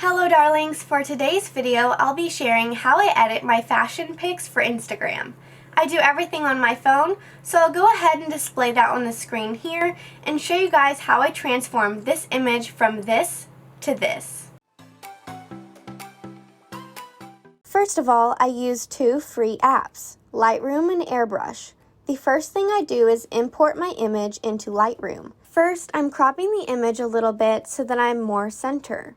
Hello darlings, for today's video I'll be sharing how I edit my fashion pics for Instagram. I do everything on my phone, so I'll go ahead and display that on the screen here and show you guys how I transform this image from this to this. First of all, I use two free apps, Lightroom and Airbrush. The first thing I do is import my image into Lightroom. First, I'm cropping the image a little bit so that I'm more center.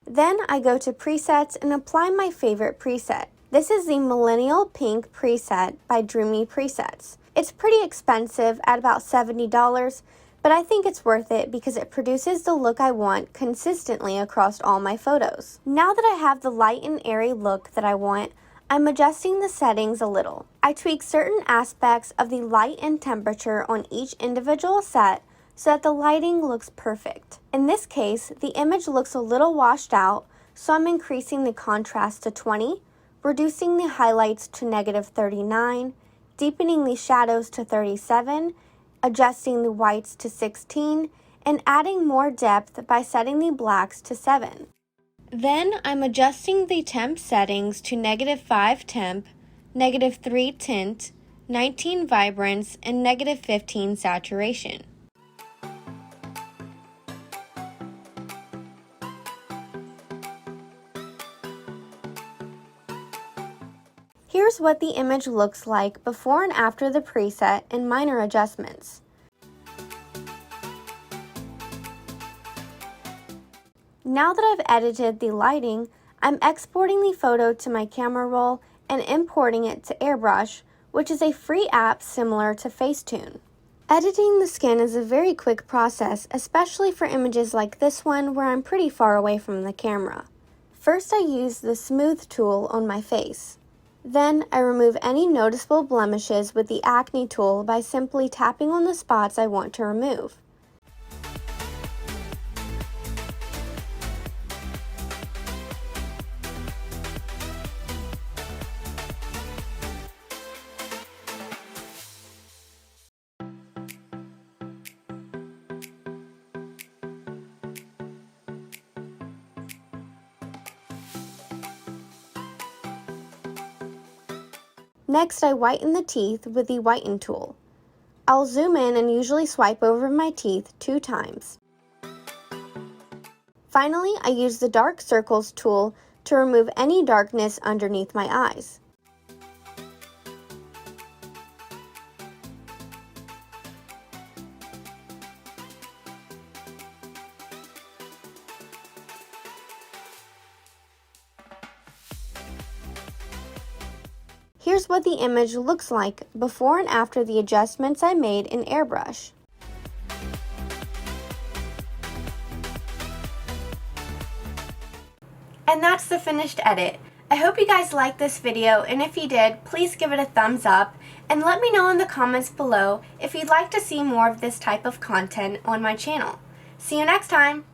Then I go to presets and apply my favorite preset. This is the Millennial Pink preset by Dreamy Presets. It's pretty expensive at about $70, but I think it's worth it because it produces the look I want consistently across all my photos. Now that I have the light and airy look that I want, I'm adjusting the settings a little. I tweak certain aspects of the light and temperature on each individual set so that the lighting looks perfect. In this case, the image looks a little washed out, so I'm increasing the contrast to 20, reducing the highlights to -39, deepening the shadows to 37, adjusting the whites to 16, and adding more depth by setting the blacks to 7. Then I'm adjusting the temp settings to -5 temp, -3 tint, 19 vibrance, and -15 saturation. Here's what the image looks like before and after the preset and minor adjustments. Now that I've edited the lighting, I'm exporting the photo to my camera roll and importing it to Airbrush, which is a free app similar to Facetune. Editing the skin is a very quick process, especially for images like this one where I'm pretty far away from the camera. First, I use the Smooth tool on my face. Then, I remove any noticeable blemishes with the Acne tool by simply tapping on the spots I want to remove. Next, I whiten the teeth with the Whiten tool. I'll zoom in and usually swipe over my teeth 2 times. Finally, I use the Dark Circles tool to remove any darkness underneath my eyes. Here's what the image looks like before and after the adjustments I made in Airbrush. And that's the finished edit. I hope you guys liked this video, and if you did, please give it a thumbs up and let me know in the comments below if you'd like to see more of this type of content on my channel. See you next time!